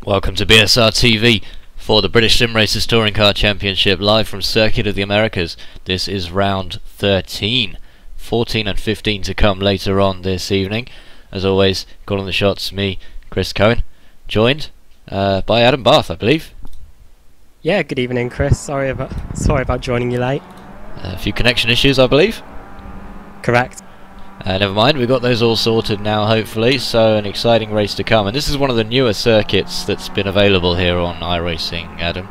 Welcome to BSRTV for the British Sim Racers Touring Car Championship, live from Circuit of the Americas. This is round 13. 14 and 15 to come later on this evening. As always, calling the shots, me, Chris Cohen, joined by Adam Bath, I believe. Yeah, good evening, Chris. Sorry about joining you late. A few connection issues, I believe. Correct. Never mind, we've got those all sorted now, hopefully, so an exciting race to come. And this is one of the newer circuits that's been available here on iRacing, Adam.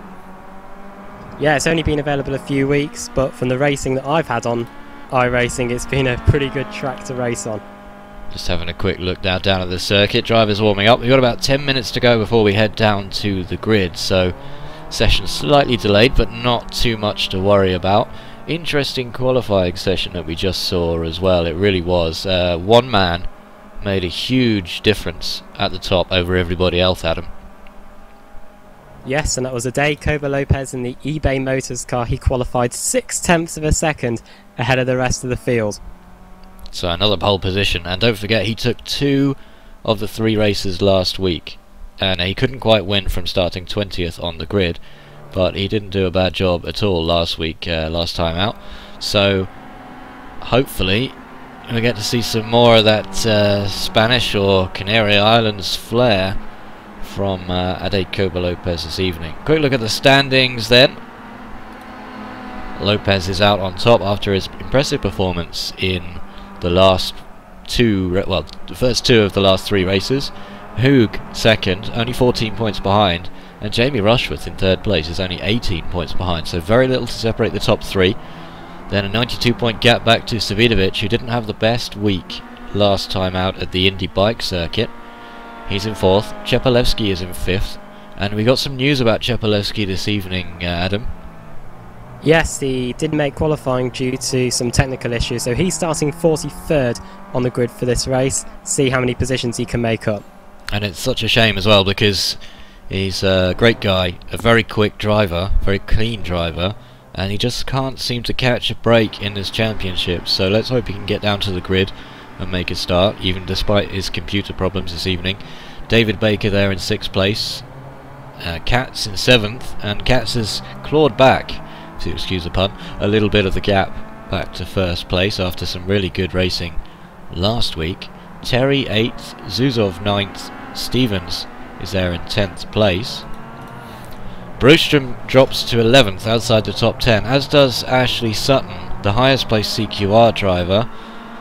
Yeah, it's only been available a few weeks, but from the racing that I've had on iRacing, it's been a pretty good track to race on. Just having a quick look now down at the circuit. Drivers warming up. We've got about 10 minutes to go before we head down to the grid, so session slightly delayed, but not too much to worry about. Interesting qualifying session that we just saw as well. It really was. One man made a huge difference at the top over everybody else, Adam. Yes, and that was Koba Lopez in the eBay Motors car. He qualified 0.6 of a second ahead of the rest of the field. So another pole position, and don't forget he took 2 of the 3 races last week, and he couldn't quite win from starting 20th on the grid, but he didn't do a bad job at all last week, last time out. So hopefully we get to see some more of that Spanish or Canary Islands flair from Koba Lopez this evening. Quick look at the standings then. Lopez is out on top after his impressive performance in the last the first 2 of the last 3 races. Hoog second, only 14 points behind, and Jamie Rushworth in 3rd place is only 18 points behind, so very little to separate the top 3. Then a 92-point gap back to Savidovic, who didn't have the best week last time out at the Indy Bike Circuit. He's in 4th, Chepalevsky is in 5th, and we got some news about Chepalevsky this evening, Adam. Yes, he did make qualifying due to some technical issues, so he's starting 43rd on the grid for this race. See how many positions he can make up. And it's such a shame as well, because he's a great guy, a very quick driver, very clean driver, and he just can't seem to catch a break in this championship. So let's hope he can get down to the grid and make a start, even despite his computer problems this evening. David Baker there in 6th place, Katz in 7th, and Katz has clawed back, to excuse the pun, a little bit of the gap back to 1st place after some really good racing last week. Terry 8th, Zuzov 9th, Stevens is there in 10th place. Brostrom drops to 11th outside the top 10, as does Ashley Sutton, the highest placed CQR driver,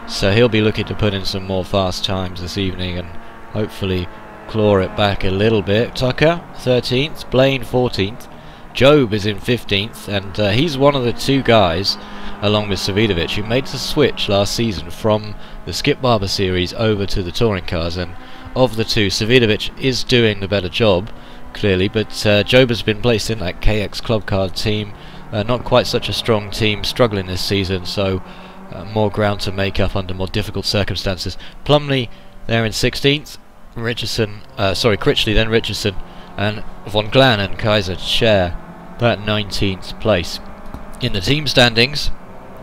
so he'll be looking to put in some more fast times this evening and hopefully claw it back a little bit. Tucker 13th, Blaine 14th, Job is in 15th, and he's one of the 2 guys, along with Savidovic, who made the switch last season from the Skip Barber series over to the touring cars, and of the 2, Savidovic is doing the better job, clearly, but Job has been placed in that KX Club Car team, not quite such a strong team, struggling this season, so more ground to make up under more difficult circumstances. Plumley there in 16th, Critchley then Richardson, and Von Glan and Kaiser share that 19th place. In the team standings,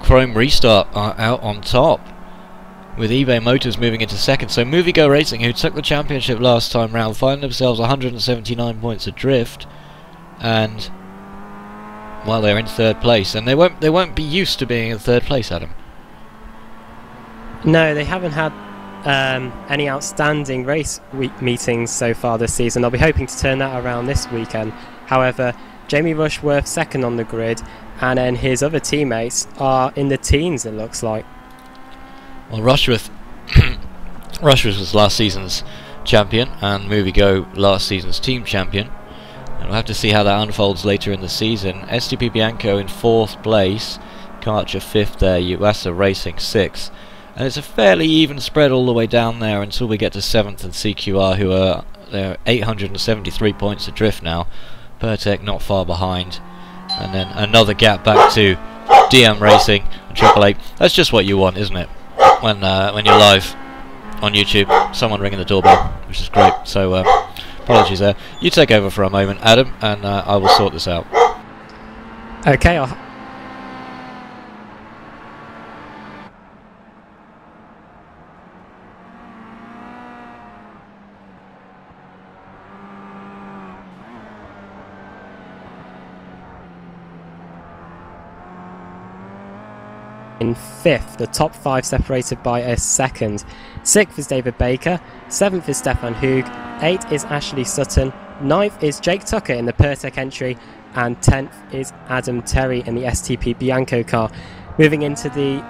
Chrome Restart are out on top, with eBay Motors moving into 2nd. So Movigo Racing, who took the championship last time round, find themselves 179 points adrift, and well, they're in 3rd place, and they won't be used to being in 3rd place, Adam. No, they haven't had any outstanding race week meetings so far this season. I'll be hoping to turn that around this weekend. However, Jamie Rushworth 2nd on the grid, and then his other teammates are in the teens, it looks like. Well, Rushworth was last season's champion, and Movigo last season's team champion, and we'll have to see how that unfolds later in the season. STP Bianco in 4th place, Karcher 5th there, Yuasa Racing 6th, and it's a fairly even spread all the way down there until we get to 7th and CQR, who are they're 873 points adrift now. Pertec not far behind, and then another gap back to DM Racing and Triple Eight. That's just what you want, isn't it? When you're live on YouTube, someone ringing the doorbell, which is great. So apologies there. You take over for a moment, Adam, and I will sort this out. Okay, in 5th, the top 5 separated by a second. 6th is David Baker, 7th is Stefan Hug, 8th is Ashley Sutton, 9th is Jake Tucker in the Pertec entry, and 10th is Adam Terry in the STP Bianco car. Moving into the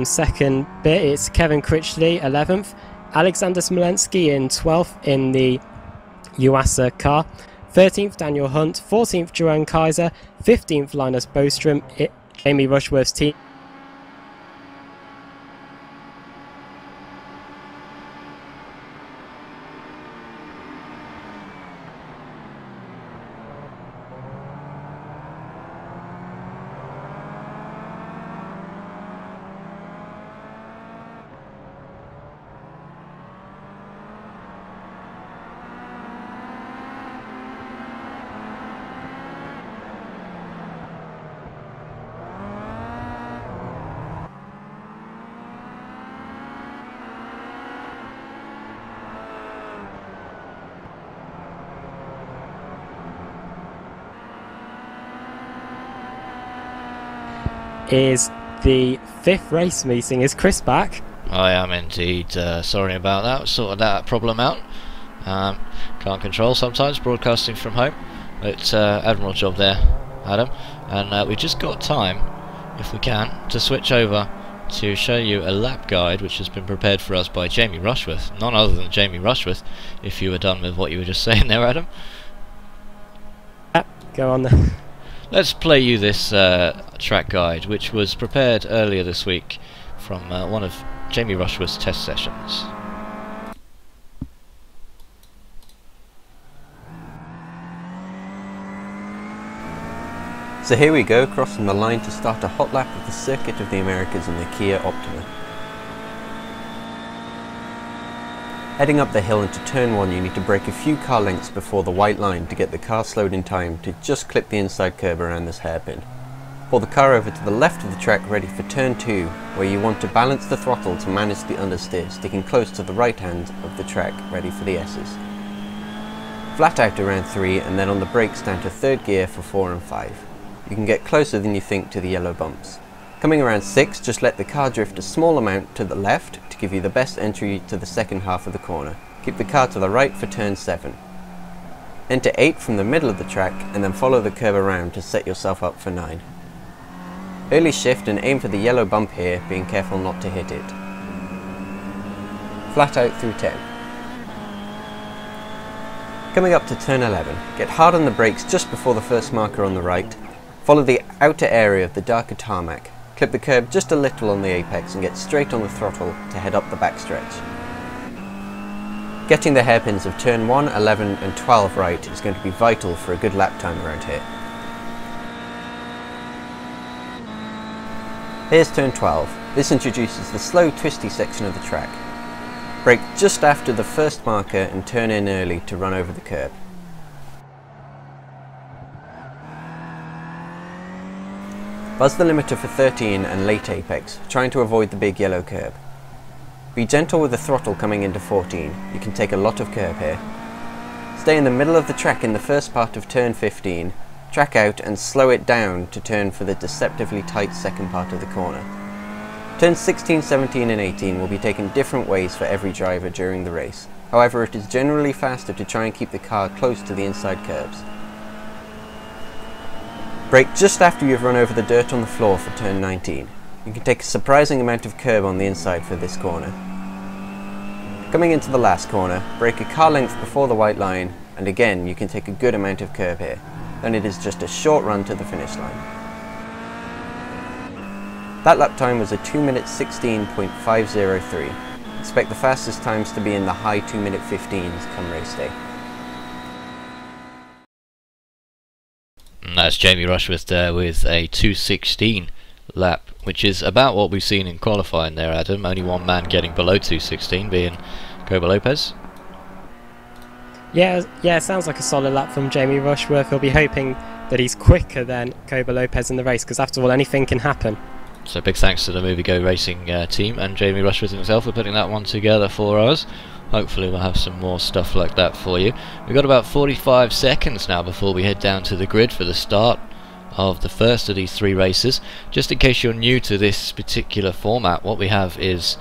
second bit, it's Kevin Critchley 11th, Alexander Smolensky in 12th in the Yuasa car, 13th Daniel Hunt, 14th Joanne Kaiser, 15th Linus Bostrom, Jamie Rushworth's team. Is the 5th race meeting. Is Chris back? I am indeed. Sorry about that. Sorted that problem out. Can't control sometimes broadcasting from home. But admirable job there, Adam. And we just got time, if we can, to switch over to show you a lap guide which has been prepared for us by Jamie Rushworth. None other than Jamie Rushworth, if you were done with what you were just saying there, Adam. Go on then. Let's play you this track guide, which was prepared earlier this week from one of Jamie Rushworth's test sessions. So here we go, crossing the line to start a hot lap of the Circuit of the Americas in the Kia Optima. Heading up the hill into turn 1, you need to brake a few car lengths before the white line to get the car slowed in time to just clip the inside curb around this hairpin. Pull the car over to the left of the track ready for turn 2, where you want to balance the throttle to manage the understeer, sticking close to the right hand of the track ready for the S's. Flat out around 3 and then on the brakes down to 3rd gear for 4 and 5. You can get closer than you think to the yellow bumps. Coming around 6, just let the car drift a small amount to the left to give you the best entry to the second half of the corner. Keep the car to the right for turn 7. Enter 8 from the middle of the track and then follow the curve around to set yourself up for 9. Early shift and aim for the yellow bump here, being careful not to hit it. Flat out through 10. Coming up to turn 11, get hard on the brakes just before the first marker on the right. Follow the outer area of the darker tarmac. Clip the curb just a little on the apex and get straight on the throttle to head up the backstretch. Getting the hairpins of turn 1, 11 and 12 right is going to be vital for a good lap time around here. Here's turn 12. This introduces the slow twisty section of the track. Brake just after the first marker and turn in early to run over the curb. Buzz the limiter for 13 and late apex, trying to avoid the big yellow curb. Be gentle with the throttle coming into 14, you can take a lot of curb here. Stay in the middle of the track in the first part of turn 15, track out and slow it down to turn for the deceptively tight second part of the corner. Turns 16, 17 and 18 will be taken different ways for every driver during the race. However, it is generally faster to try and keep the car close to the inside curbs. Brake just after you've run over the dirt on the floor for turn 19. You can take a surprising amount of curb on the inside for this corner. Coming into the last corner, brake a car length before the white line, and again you can take a good amount of curb here. Then it is just a short run to the finish line. That lap time was a 2 minute 16.503. Expect the fastest times to be in the high 2 minute 15s come race day. And that's Jamie Rushworth there with a 2:16 lap, which is about what we've seen in qualifying there, Adam. Only one man getting below 2:16, being Koba Lopez. Yeah, it sounds like a solid lap from Jamie Rushworth. He'll be hoping that he's quicker than Koba Lopez in the race, because after all, anything can happen. So big thanks to the Movie Go Racing team and Jamie Rushworth himself for putting that one together for us. Hopefully we'll have some more stuff like that for you. We've got about 45 seconds now before we head down to the grid for the start of the first of these 3 races. Just in case you're new to this particular format, what we have is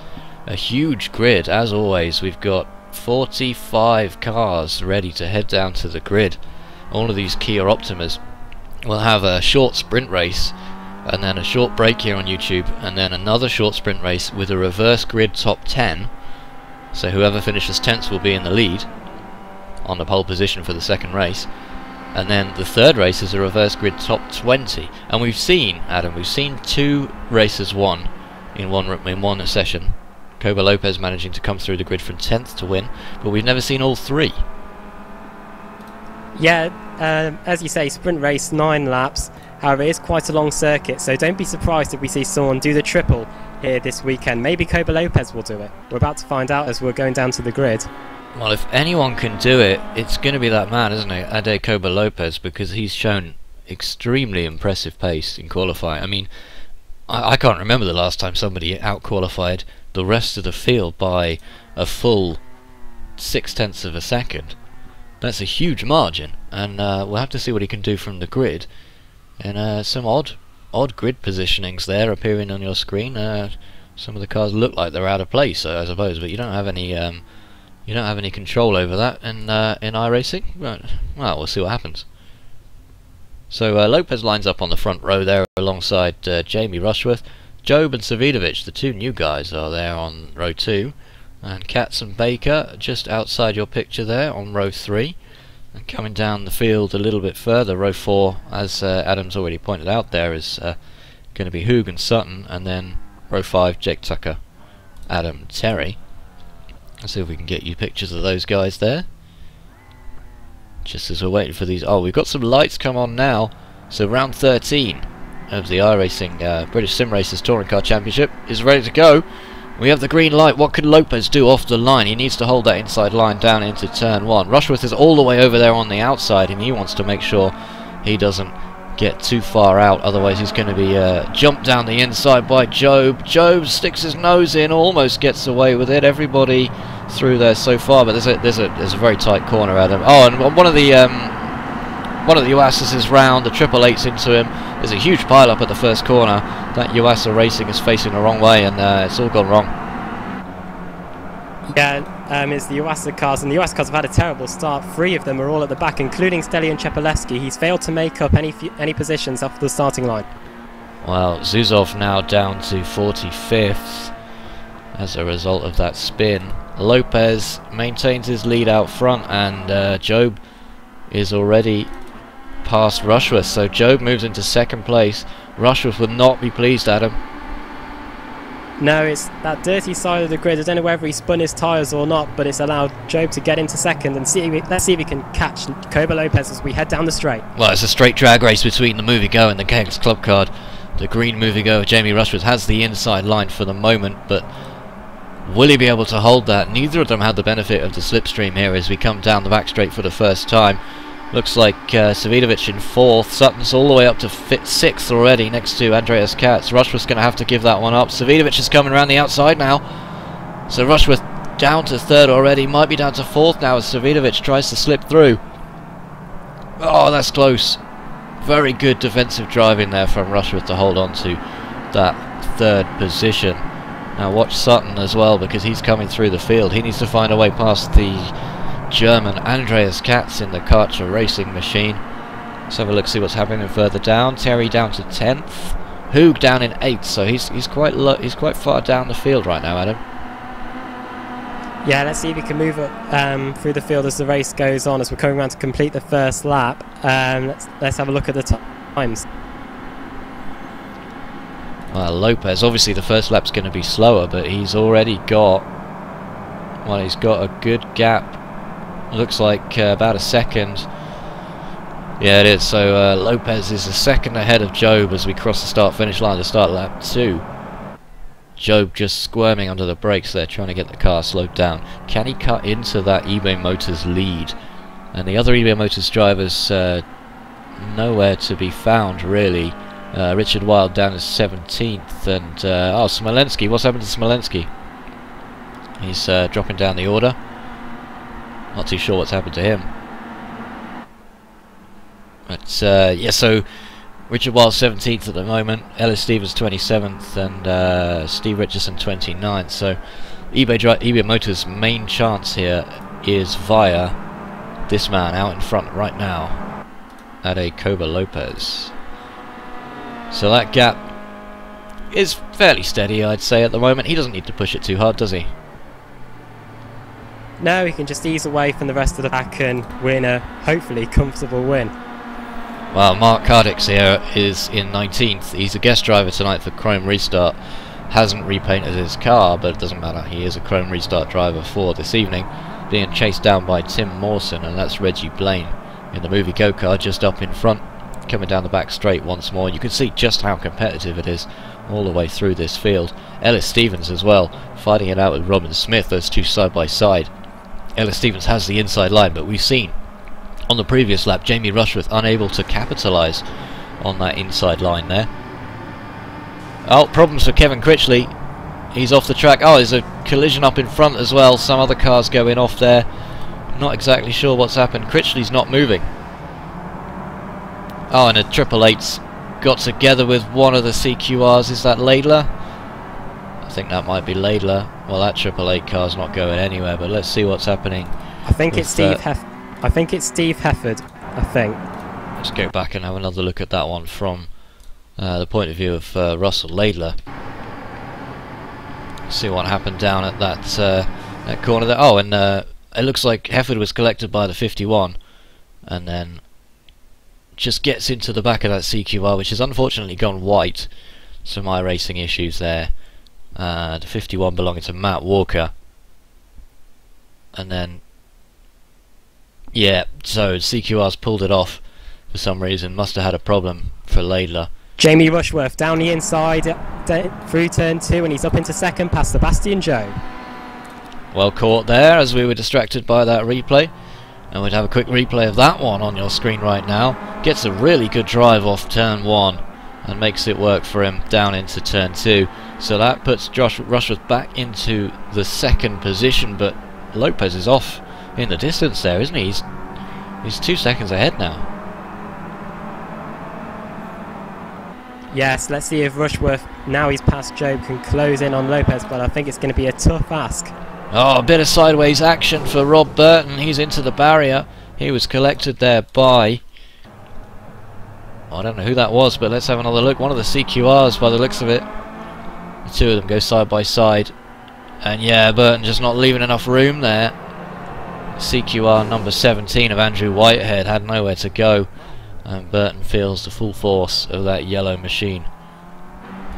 a huge grid. As always, we've got 45 cars ready to head down to the grid. All of these Kia Optimas will have a short sprint race, and then a short break here on YouTube, and then another short sprint race with a reverse grid top 10. So whoever finishes 10th will be in the lead on the pole position for the second race. And then the third race is a reverse grid top 20. And we've seen, Adam, we've seen 2 races won in one session. Coba Lopez managing to come through the grid from 10th to win, but we've never seen all 3. Yeah, as you say, sprint race 9 laps. However, it is quite a long circuit, so don't be surprised if we see someone do the triple here this weekend. Maybe Coba Lopez will do it. We're about to find out as we're going down to the grid. Well, if anyone can do it, it's going to be that man, isn't it? Ade Coba Lopez, because he's shown extremely impressive pace in qualifying. I mean, I can't remember the last time somebody out-qualified the rest of the field by a full 0.6 of a second. That's a huge margin, and we'll have to see what he can do from the grid. And some odd grid positionings there appearing on your screen. Some of the cars look like they're out of place, I suppose, but you don't have any control over that in iRacing. Well, we'll see what happens. So Lopez lines up on the front row there alongside Jamie Rushworth. Job and Savidovic, the 2 new guys, are there on row 2, and Katz and Baker just outside your picture there on row 3. And coming down the field a little bit further, row 4, as Adam's already pointed out there, is going to be Hoog and Sutton, and then row 5, Jake Tucker, Adam, Terry. Let's see if we can get you pictures of those guys there. Just as we're waiting for these... Oh, we've got some lights come on now. So round 13 of the iRacing British Sim Racers Touring Car Championship is ready to go. We have the green light. What can Lopez do off the line? He needs to hold that inside line down into turn 1. Rushworth is all the way over there on the outside, and he wants to make sure he doesn't get too far out, otherwise he's going to be jumped down the inside by Job. Job sticks his nose in, almost gets away with it. Everybody through there so far, but there's a very tight corner, Adam. Oh, and one of the UASs is round. The 888's into him. There's a huge pile up at the first corner. That UAS Racing is facing the wrong way, and it's all gone wrong. Yeah, it's the UASA cars, and the UAS cars have had a terrible start. 3 of them are all at the back, including Stelian Chepelewski. He's failed to make up any positions off the starting line. Well, Zuzov now down to 45th as a result of that spin. Lopez maintains his lead out front, and Job is already past Rushworth, so Job moves into 2nd place. Rushworth will not be pleased, Adam. No, it's that dirty side of the grid. I don't know whether he spun his tyres or not, but it's allowed Job to get into 2nd, and let's see if he can catch Coba Lopez as we head down the straight. Well, it's a straight drag race between the Movie Go and the KX Club card. The green Movie Go, Jamie Rushworth, has the inside line for the moment, but will he be able to hold that? Neither of them had the benefit of the slipstream here as we come down the back straight for the first time. Looks like Savidovic in 4th. Sutton's all the way up to 6th already next to Andreas Katz. Rushworth's going to have to give that one up. Savidovic is coming around the outside now. So Rushworth down to 3rd already. Might be down to 4th now as Savidovic tries to slip through. Oh, that's close. Very good defensive driving there from Rushworth to hold on to that 3rd position. Now watch Sutton as well, because he's coming through the field. He needs to find a way past the German Andreas Katz in the Karcher racing machine. Let's have a look, see what's happening further down. Terry down to 10th. Hoog down in 8th, so he's quite far down the field right now, Adam. Yeah, let's see if he can move up through the field as the race goes on, as we're coming around to complete the first lap. Let's have a look at the times. Well, Lopez, obviously the first lap's going to be slower, but he's already got, well, he's got a good gap. Looks like about a 2nd. Yeah, it is. So Lopez is a 2nd ahead of Job as we cross the start-finish line to start lap 2. Job just squirming under the brakes there, trying to get the car slowed down. Can he cut into that eBay Motors lead? And the other eBay Motors drivers nowhere to be found, really. Richard Wild down as 17th, and Smolensky. What's happened to Smolensky? He's dropping down the order. Not too sure what's happened to him. But yeah, so Richard Wiles 17th at the moment, Ellis Stevens 27th, and Steve Richardson 29th. So eBay Motors' main chance here is via this man out in front right now, Ade Koba Lopez. So that gap is fairly steady, I'd say, at the moment. He doesn't need to push it too hard, does he? No, he can just ease away from the rest of the pack and win a, hopefully, comfortable win. Well, Mark Cardix here is in 19th. He's a guest driver tonight for Chrome Restart. Hasn't repainted his car, but it doesn't matter. He is a Chrome Restart driver for this evening, being chased down by Tim Mawson, and that's Reggie Blaine in the movie go-kart just up in front, coming down the back straight once more. You can see just how competitive it is all the way through this field. Ellis Stevens as well, fighting it out with Robin Smith, those two side by side. Ellis Stevens has the inside line, but we've seen on the previous lap Jamie Rushworth unable to capitalise on that inside line there. Oh, problems for Kevin Critchley. He's off the track. Oh, there's a collision up in front as well. Some other cars going off there. Not exactly sure what's happened. Critchley's not moving. Oh, and a 888's got together with one of the CQRs. Is that Laidler? I think that might be Laidler. Well, that 888 car's not going anywhere, but let's see what's happening. I think it's Steve Hefford. I think. Let's go back and have another look at that one from the point of view of Russell Laidler. See what happened down at that corner there. Oh, and it looks like Hefford was collected by the 51, and then just gets into the back of that CQR, which has unfortunately gone white. Some iRacing issues there. The 51 belonging to Matt Walker, and then yeah, so CQR's pulled it off for some reason. Must have had a problem for Laidler. Jamie Rushworth down the inside through turn 2, and he's up into second past Sebastian Joe. Well caught there as we were distracted by that replay, and we'd have a quick replay of that one on your screen right now. Gets a really good drive off turn 1 and makes it work for him down into turn 2. So that puts Josh Rushworth back into the second position, but Lopez is off in the distance there, isn't he? He's 2 seconds ahead now. Yes, let's see if Rushworth, now he's past Joe, can close in on Lopez, but I think it's going to be a tough ask. Oh, a bit of sideways action for Rob Burton. He's into the barrier. He was collected there by... I don't know who that was, but let's have another look. One of the CQRs by the looks of it. The two of them go side by side. And yeah, Burton just not leaving enough room there. CQR number 17 of Andrew Whitehead had nowhere to go. And Burton feels the full force of that yellow machine.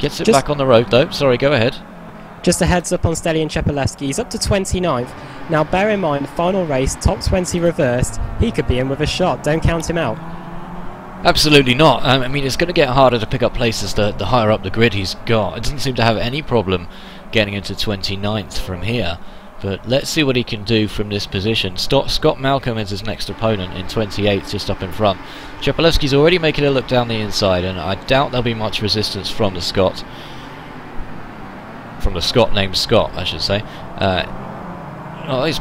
Gets it back on the road though. Sorry, go ahead. Just a heads up on Stelian Chepelewski. He's up to 29th. Now bear in mind, final race, top 20 reversed. He could be in with a shot. Don't count him out. Absolutely not. I mean, it's going to get harder to pick up places the higher up the grid he's got. It doesn't seem to have any problem getting into 29th from here. But let's see what he can do from this position. Scott Malcolm is his next opponent in 28th, just up in front. Chepelewski's already making a look down the inside, and I doubt there'll be much resistance from the Scot. From the Scot named Scott, I should say. Oh, he's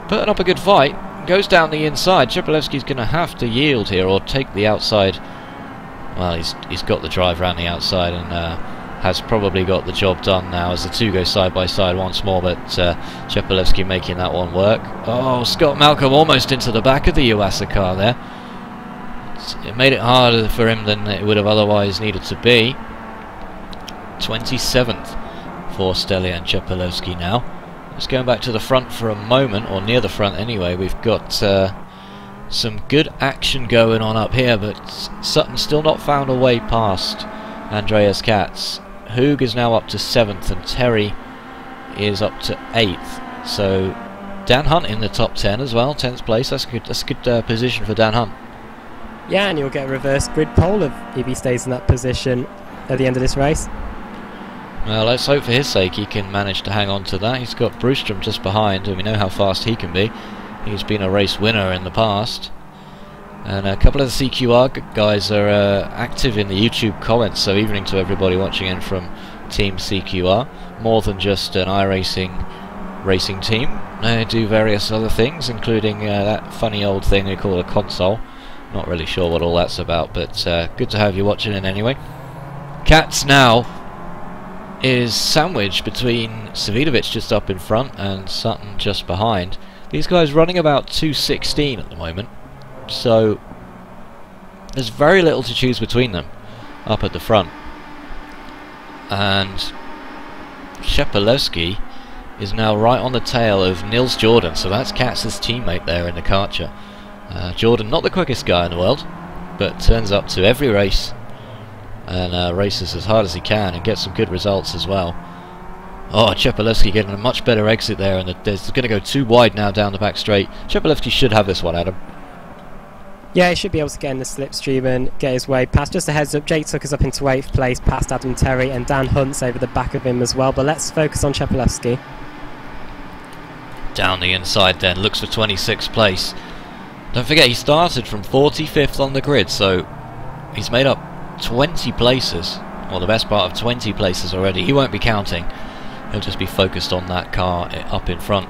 putting up a good fight. Goes down the inside. Chepelewski's going to have to yield here or take the outside. Well, he's got the drive around the outside and has probably got the job done now as the two go side by side once more, but Chepelewski making that one work. Oh, Scott Malcolm almost into the back of the Yuasa car there. It made it harder for him than it would have otherwise needed to be. 27th for Stelian Chepelewski now. Just going back to the front for a moment, or near the front anyway. We've got some good action going on up here, but Sutton's still not found a way past Andreas Katz. Hoog is now up to 7th and Terry is up to 8th. So Dan Hunt in the top 10 as well, 10th place. That's a good position for Dan Hunt. Yeah, and you'll get a reverse grid pole if he stays in that position at the end of this race. Well, let's hope for his sake he can manage to hang on to that. He's got Brewstrom just behind, and we know how fast he can be. He's been a race winner in the past. And a couple of the CQR guys are active in the YouTube comments, so evening to everybody watching in from Team CQR. More than just an iRacing racing team. They do various other things, including that funny old thing they call a console. Not really sure what all that's about, but good to have you watching in anyway. Katz now is sandwiched between Savidovic just up in front and Sutton just behind. These guys running about 2:16 at the moment, so there's very little to choose between them up at the front. And Shepalewski is now right on the tail of Nils Jordan, so that's Katz's teammate there in the Karcher. Jordan, not the quickest guy in the world, but turns up to every race and races as hard as he can and gets some good results as well. Oh, Shepalewski getting a much better exit there, and there's going to go too wide now down the back straight. Shepalewski should have this one, Adam. Yeah, he should be able to get in the slipstream and get his way past. Just a heads up, Jake Tucker's up into 8th place past Adam Terry, and Dan Hunt's over the back of him as well, but let's focus on Shepalewski. Down the inside then, looks for 26th place. Don't forget, he started from 45th on the grid, so he's made up 20 places, or the best part of 20 places already. He won't be counting, he'll just be focused on that car up in front.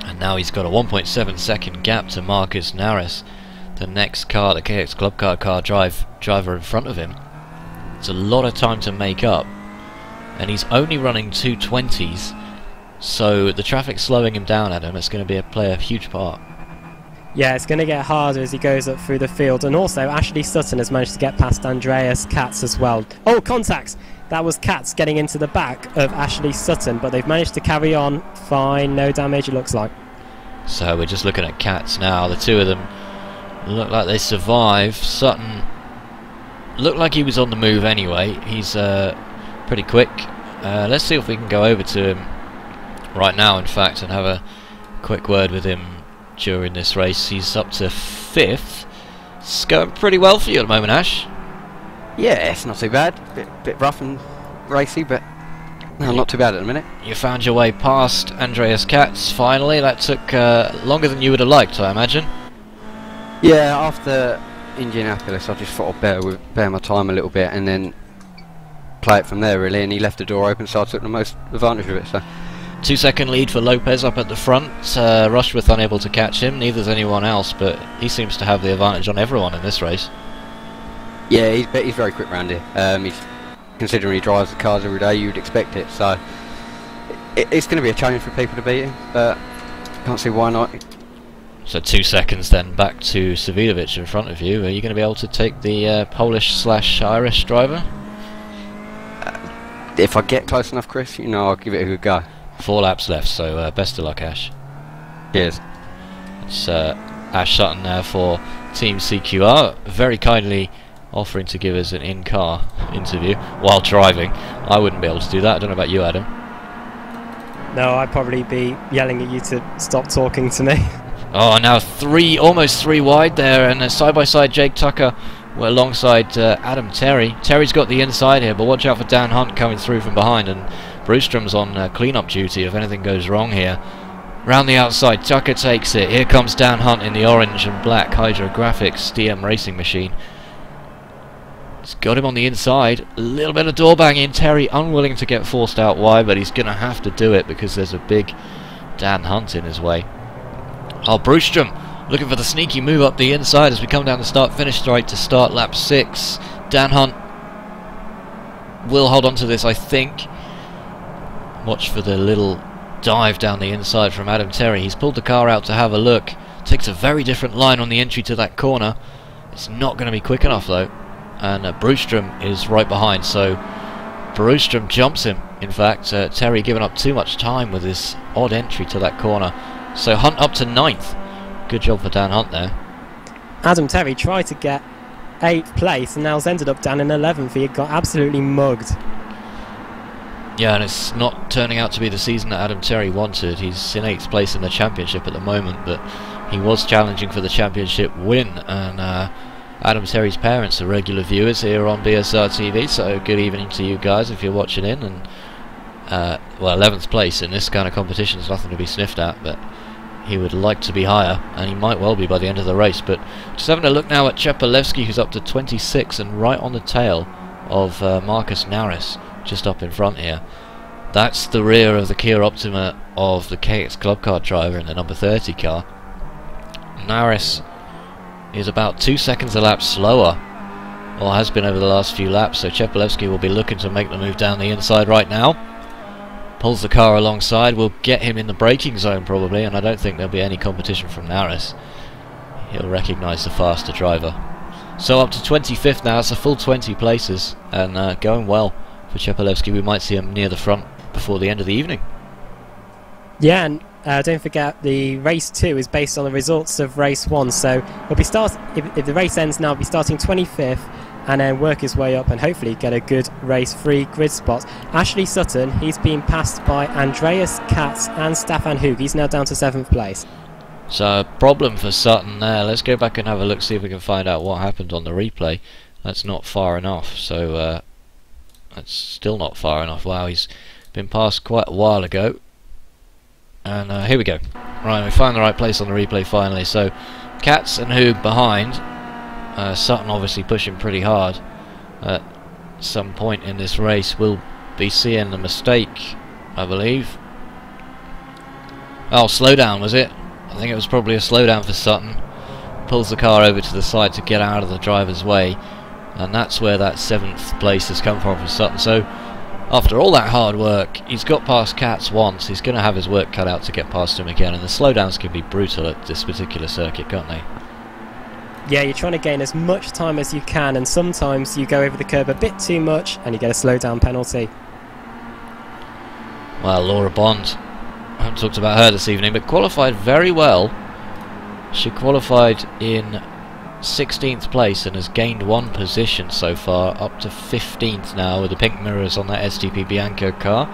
And now he's got a 1.7 second gap to Marcus Naris, the next car, the KX Club Car driver in front of him. It's a lot of time to make up, and he's only running 220s, so the traffic's slowing him down, Adam. It's going to play a huge part. Yeah, it's going to get harder as he goes up through the field, and also Ashley Sutton has managed to get past Andreas Katz as well. Oh, contacts! That was Katz getting into the back of Ashley Sutton, but they've managed to carry on fine, no damage it looks like. So we're just looking at Katz now. The two of them look like they survive. Sutton looked like he was on the move anyway. He's pretty quick. Let's see if we can go over to him right now, in fact, and have a quick word with him during this race. He's up to 5th. It's going pretty well for you at the moment, Ash. Yeah, it's not too bad. Bit rough and racy, but no, not too bad at the minute. You found your way past Andreas Katz finally. That took longer than you would have liked, I imagine. Yeah, after Indianapolis, I just thought I'd bear my time a little bit and then play it from there, really. And he left the door open, so I took the most advantage of it. So 2-second lead for Lopez up at the front. Rushworth unable to catch him. Neither's anyone else, but he seems to have the advantage on everyone in this race. yeah, he's very quick round here. He's considering he drives the cars every day, you'd expect it. So it's going to be a challenge for people to beat him, but can't see why not. So 2 seconds then back to Savidovic in front of you. Are you going to be able to take the Polish/Irish driver? If I get close enough, Chris, you know, I'll give it a good go. 4 laps left, so best of luck, Ash. Cheers. It's Ash Sutton there for Team CQR, very kindly offering to give us an in-car interview while driving. I wouldn't be able to do that. I don't know about you, Adam. No, I'd probably be yelling at you to stop talking to me. Oh, now almost three wide there, and side-by-side Jake Tucker alongside Adam Terry. Terry's got the inside here, but watch out for Dan Hunt coming through from behind, and Brewstrom's on clean-up duty if anything goes wrong here. Round the outside, Tucker takes it. Here comes Dan Hunt in the orange and black Hydrographics DM racing machine. It's got him on the inside. A little bit of door banging. Terry unwilling to get forced out wide, but he's going to have to do it because there's a big Dan Hunt in his way. Oh, Brewstrom looking for the sneaky move up the inside as we come down the start-finish straight to start lap 6. Dan Hunt will hold on to this, I think. Watch for the little dive down the inside from Adam Terry. He's pulled the car out to have a look. Takes a very different line on the entry to that corner. It's not going to be quick enough though. And Brewstrom is right behind, so Brewstrom jumps him. In fact, Terry giving up too much time with this odd entry to that corner. So Hunt up to 9th. Good job for Dan Hunt there. Adam Terry tried to get 8th place and now's ended up down in 11th. He got absolutely mugged. Yeah, and it's not turning out to be the season that Adam Terry wanted. He's in 8th place in the championship at the moment, but he was challenging for the championship win. And Adam Terry's parents are regular viewers here on BSRTC, so good evening to you guys if you're watching in. And well, 11th place in this kind of competition is nothing to be sniffed at, but he would like to be higher, and he might well be by the end of the race. But just having a look now at Chepalewski, who's up to 26 and right on the tail of Marcus Naris, just up in front here. That's the rear of the Kia Optima of the KX Club Car driver in the number 30 car. Naris is about 2 seconds a lap slower, or has been over the last few laps, so Chepalevsky will be looking to make the move down the inside right now. Pulls the car alongside, will get him in the braking zone probably, and I don't think there'll be any competition from Naris. He'll recognise the faster driver. So up to 25th now, it's a full 20 places, and going well for Chepalevsky. We might see him near the front before the end of the evening. Yeah, and don't forget the race 2 is based on the results of race 1, so he'll be if the race ends now, he'll be starting 25th and then work his way up and hopefully get a good race 3 grid spot. Ashley Sutton, he's been passed by Andreas Katz and Stefan Hug. He's now down to 7th place. So a problem for Sutton there. Let's go back and have a look, see if we can find out what happened on the replay. That's not far enough, so that's still not far enough. Wow, he's been passed quite a while ago. And here we go. Right, we found the right place on the replay finally. So Katz and Hug behind. Sutton obviously pushing pretty hard. At some point in this race we'll be seeing a mistake, I believe. Oh, slowdown was it? I think it was probably a slowdown for Sutton. Pulls the car over to the side to get out of the driver's way, and that's where that 7th place has come from for Sutton. So after all that hard work, he's got past Katz once. He's going to have his work cut out to get past him again, and the slowdowns can be brutal at this particular circuit, can't they? Yeah, you're trying to gain as much time as you can, and sometimes you go over the curb a bit too much and you get a slowdown penalty. Well, Laura Bond, I haven't talked about her this evening, but qualified very well. She qualified in 16th place and has gained 1 position so far, up to 15th now with the pink mirrors on that STP Bianco car.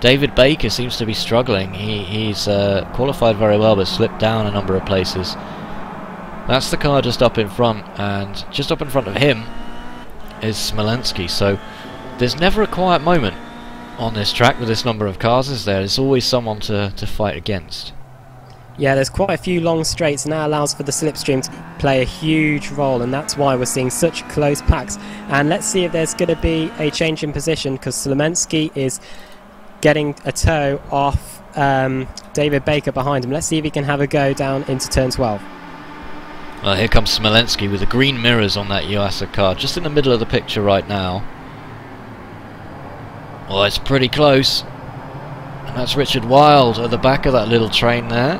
David Baker seems to be struggling. He's qualified very well but slipped down a number of places. That's the car just up in front, and just up in front of him is Smolensky, so there's never a quiet moment on this track with this number of cars, is there? There's always someone to fight against. Yeah, there's quite a few long straights, and that allows for the slipstream to play a huge role, and that's why we're seeing such close packs. And let's see if there's going to be a change in position, because Smolensky is getting a toe off David Baker behind him. Let's see if he can have a go down into turn 12. Well, here comes Smolensky with the green mirrors on that Yuasa car, just in the middle of the picture right now. Well, it's pretty close. And that's Richard Wilde at the back of that little train there.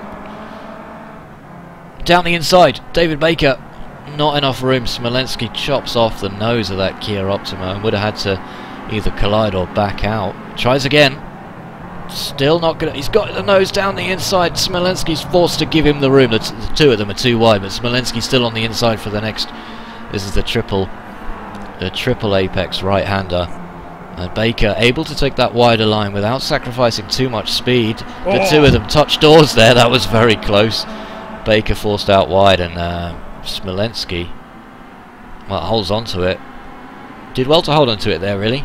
Down the inside, David Baker. Not enough room. Smolensky chops off the nose of that Kia Optima and would have had to either collide or back out. Tries again. Still not good. He's got the nose down the inside. Smolensky's forced to give him the room. The two of them are too wide, but Smolensky's still on the inside for the next. This is the triple apex right-hander. And Baker able to take that wider line without sacrificing too much speed. The two of them touch doors there. That was very close. Baker forced out wide, and Smolensky, well, holds on to it. Did well to hold on to it there, really.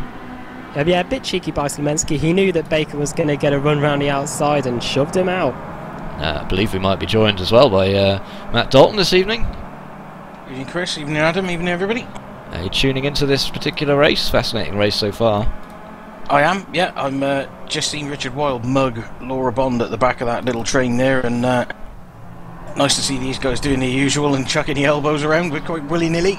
Yeah, a bit cheeky by Smolensky. He knew that Baker was going to get a run round the outside and shoved him out. I believe we might be joined as well by Matt Dalton this evening. Evening Chris, evening Adam, evening everybody. Are you tuning into this particular race? Fascinating race so far. I am, yeah. I'm just seen Richard Wilde mug Laura Bond at the back of that little train there, and nice to see these guys doing the usual and chucking the elbows around with quite willy-nilly.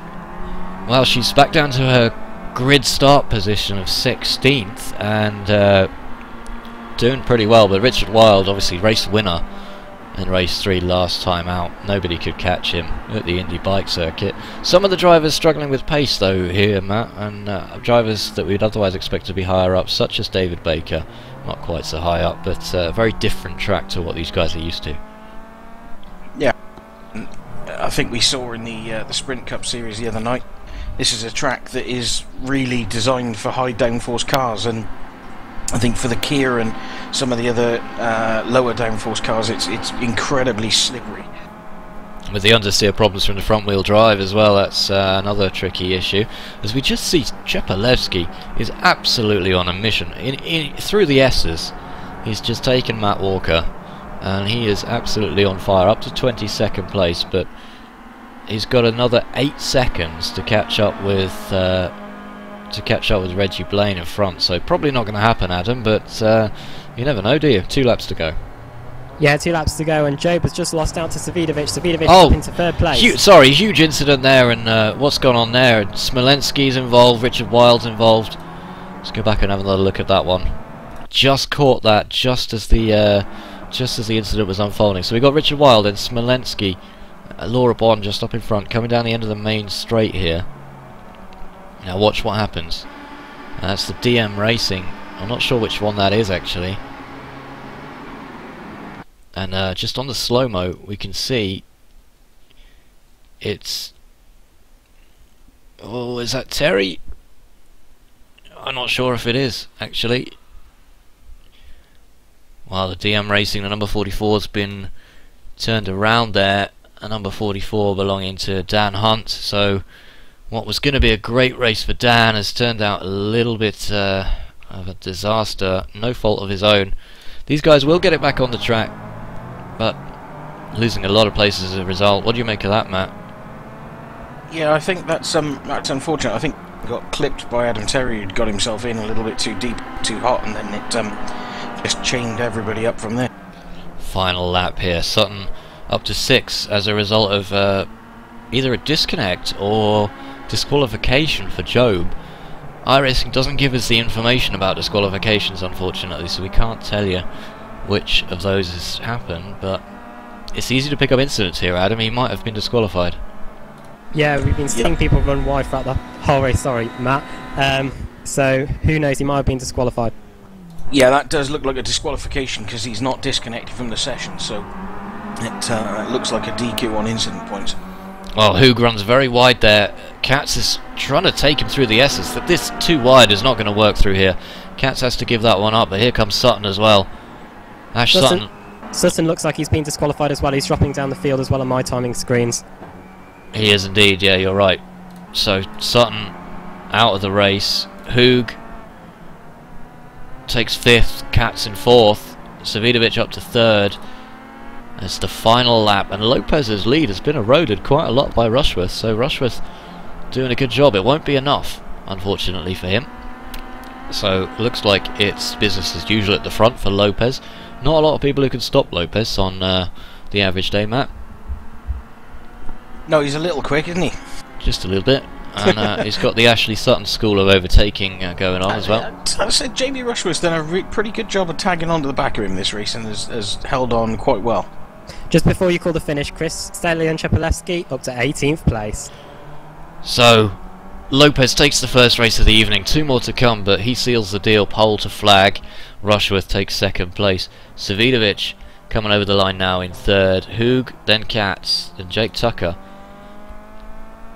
Well, she's back down to her grid start position of 16th and doing pretty well, but Richard Wilde, obviously race winner in race 3 last time out. Nobody could catch him at the Indy bike circuit. Some of the drivers struggling with pace though here, Matt, and drivers that we'd otherwise expect to be higher up, such as David Baker. Not quite so high up, but a very different track to what these guys are used to. Yeah, I think we saw in the Sprint Cup series the other night, this is a track that is really designed for high downforce cars, and I think for the Kia and some of the other lower downforce cars, it's incredibly slippery. With the understeer problems from the front wheel drive as well, that's another tricky issue. As we just see, Chepalevsky is absolutely on a mission. Through the S's, he's just taken Matt Walker, and he is absolutely on fire, up to 22nd place, but he's got another 8 seconds to catch up with Reggie Blaine in front, so probably not going to happen, Adam, but you never know, do you? 2 laps to go. Yeah, 2 laps to go, and Job has just lost out to Savidovic. Savidovic Oh, up into 3rd place. Huge incident there, and what's gone on there? Smolensky's involved, Richard Wild's involved. Let's go back and have another look at that one. Just caught that just as the incident was unfolding. So we got Richard Wild and Smolensky, Laura Bond just up in front, coming down the end of the main straight here. Now watch what happens. That's the DM Racing. I'm not sure which one that is actually. And just on the slow-mo we can see it's... Oh, is that Terry? I'm not sure if it is actually. Well, the DM Racing, the number 44 has been turned around there. A number 44 belonging to Dan Hunt. So what was going to be a great race for Dan has turned out a little bit of a disaster. No fault of his own. These guys will get it back on the track, but losing a lot of places as a result. What do you make of that, Matt? Yeah, I think that's unfortunate. I think he got clipped by Adam Terry, who'd got himself in a little bit too deep, too hot, and then it just chained everybody up from there. Final lap here. Sutton up to 6 as a result of either a disconnect or disqualification for Job. iRacing doesn't give us the information about disqualifications, unfortunately, so we can't tell you which of those has happened, but it's easy to pick up incidents here, Adam. He might have been disqualified. Yeah, we've been seeing people run wide throughout the whole race, sorry, Matt. So, who knows, he might have been disqualified. Yeah, that does look like a disqualification because he's not disconnected from the session, so it looks like a DQ on incident points. Well, Hoog runs very wide there. Katz is trying to take him through the S's. This too wide is not going to work through here. Katz has to give that one up, but here comes Sutton as well. Sutton looks like he's been disqualified as well. He's dropping down the field as well on my timing screens. He is indeed, yeah, you're right. So Sutton out of the race. Hoog takes 5th, Katz in 4th, Savidovic up to 3rd. It's the final lap, and Lopez's lead has been eroded quite a lot by Rushworth, so Rushworth doing a good job. It won't be enough, unfortunately, for him. So looks like it's business as usual at the front for Lopez. Not a lot of people who can stop Lopez on the average day, Matt. No, he's a little quick, isn't he? Just a little bit. And he's got the Ashley Sutton school of overtaking going on as well. I said Jamie Rushworth's done a pretty good job of tagging onto the back of him this race and has held on quite well. Just before you call the finish, Chris, Staley and Chepelewski up to 18th place. So Lopez takes the first race of the evening. 2 more to come, but he seals the deal, pole to flag. Rushworth takes 2nd place. Savidovic coming over the line now in 3rd. Hoog, then Katz, then Jake Tucker.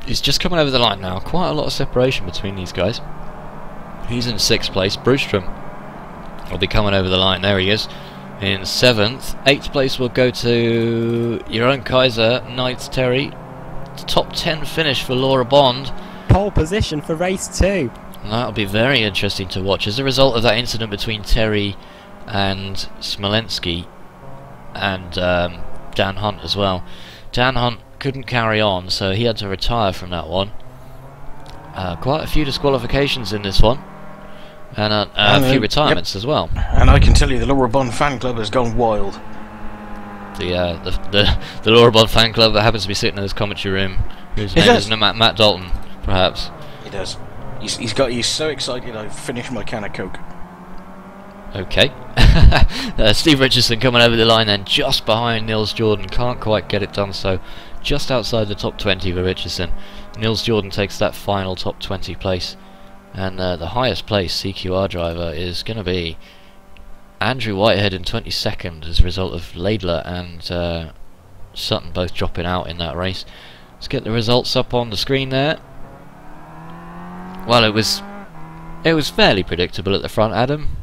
He's just coming over the line now. Quite a lot of separation between these guys. He's in 6th place. Brewstrom will be coming over the line. There he is. In 7th. 8th place will go to your own Kaiser, 9th Terry. Top 10 finish for Laura Bond. Pole position for race 2. That'll be very interesting to watch as a result of that incident between Terry and Smolensky and Dan Hunt as well. Dan Hunt couldn't carry on, so he had to retire from that one. Quite a few disqualifications in this one, and a few retirements as well. And I can tell you the Laura Bond fan club has gone wild. The Laura Bond fan club that happens to be sitting in this commentary room, whose name is Matt Dalton, perhaps. He does. He's so excited I've finished my can of Coke. Okay. Steve Richardson coming over the line then, just behind Nils Jordan. Can't quite get it done, so just outside the top 20 for Richardson. Nils Jordan takes that final top 20 place, and the highest place CQR driver is going to be Andrew Whitehead in 22nd as a result of Laidler and Sutton both dropping out in that race. Let's get the results up on the screen there. Well, it was fairly predictable at the front, Adam.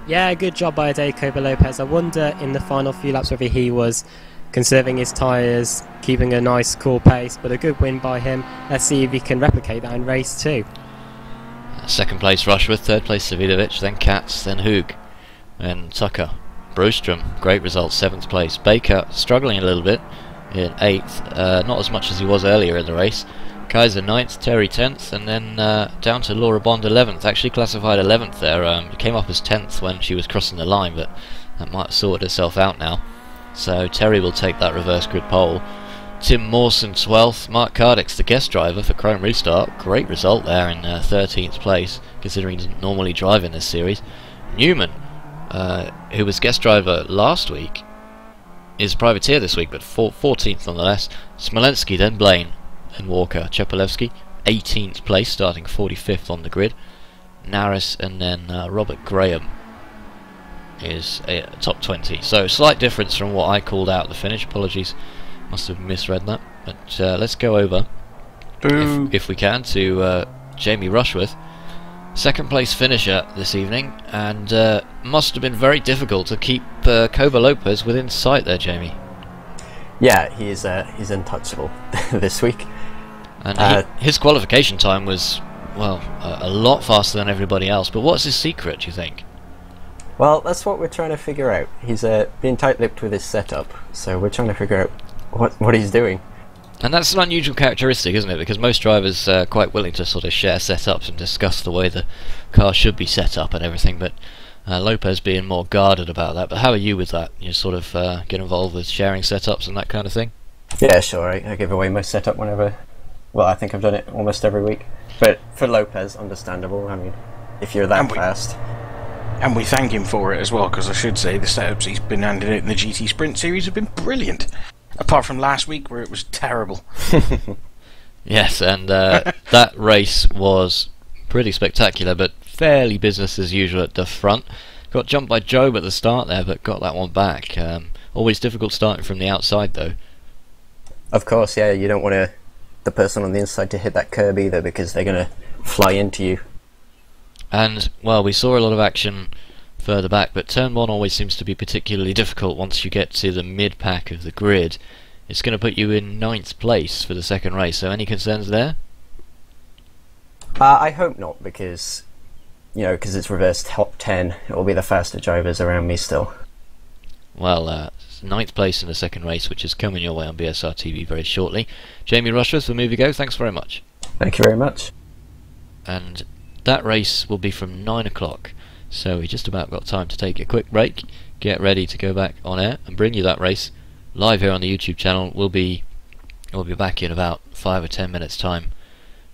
Yeah, good job by Adeko Lopez. I wonder in the final few laps whether he was conserving his tyres, keeping a nice cool pace, but a good win by him. Let's see if he can replicate that in race 2. 2nd place Rushworth, 3rd place Savidovic, then Katz, then Hoog, then Tucker. Brewstrom, great result, 7th place. Baker struggling a little bit in 8th, not as much as he was earlier in the race. Kaiser 9th, Terry 10th, and then down to Laura Bond 11th. Actually classified 11th there. Came up as 10th when she was crossing the line, but That might have sorted itself out now. So Terry will take that reverse grid pole. Tim Mawson 12th. Mark Cardick's the guest driver for Chrome Restart. Great result there in 13th place, considering he doesn't normally drive in this series. Newman, who was guest driver last week, is privateer this week, but 14th nonetheless. Smolensky, then Blaine, then Walker. Chepolewski, 18th place, starting 45th on the grid. Naris, and then Robert Graham is top 20. So slight difference from what I called out at the finish. Apologies, must have misread that. But let's go over, if we can, to Jamie Rushworth, second place finisher this evening, and must have been very difficult to keep Koba Lopez within sight there, Jamie. Yeah, he's untouchable this week. And his qualification time was, well, a lot faster than everybody else. But what's his secret, do you think? Well, that's what we're trying to figure out. He's being tight-lipped with his setup, so we're trying to figure out what he's doing. And that's an unusual characteristic, isn't it? Because most drivers are quite willing to sort of share setups and discuss the way the car should be set up and everything, but Lopez being more guarded about that. But how are you with that? You sort of get involved with sharing setups and that kind of thing? Yeah, sure. I give away my setup whenever... Well, I think I've done it almost every week. But for Lopez, understandable. I mean, if you're that fast... And we thank him for it as well, because I should say the setups he's been handing out in the GT Sprint Series have been brilliant. Apart from last week, where it was terrible. Yes, and that race was pretty spectacular, but fairly business as usual at the front. Got jumped by Job at the start there, but got that one back. Always difficult starting from the outside, though. Of course, yeah, you don't want the person on the inside to hit that curb either, because they're going to fly into you. And, well, we saw a lot of action further back, but turn 1 always seems to be particularly difficult once you get to the mid-pack of the grid. It's going to put you in 9th place for the second race, so any concerns there? I hope not, because, because it's reversed top 10, it'll be the faster drivers around me still. Well, 9th place in the second race, which is coming your way on BSR TV very shortly. Jamie Rushworth for Move You Go, thanks very much. Thank you very much. And that race will be from 9 o'clock, so we just about got time to take a quick break, get ready to go back on air and bring you that race live here on the YouTube channel. We'll be back in about 5 or 10 minutes time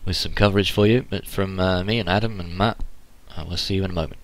with some coverage for you, but from me and Adam and Matt. We'll see you in a moment.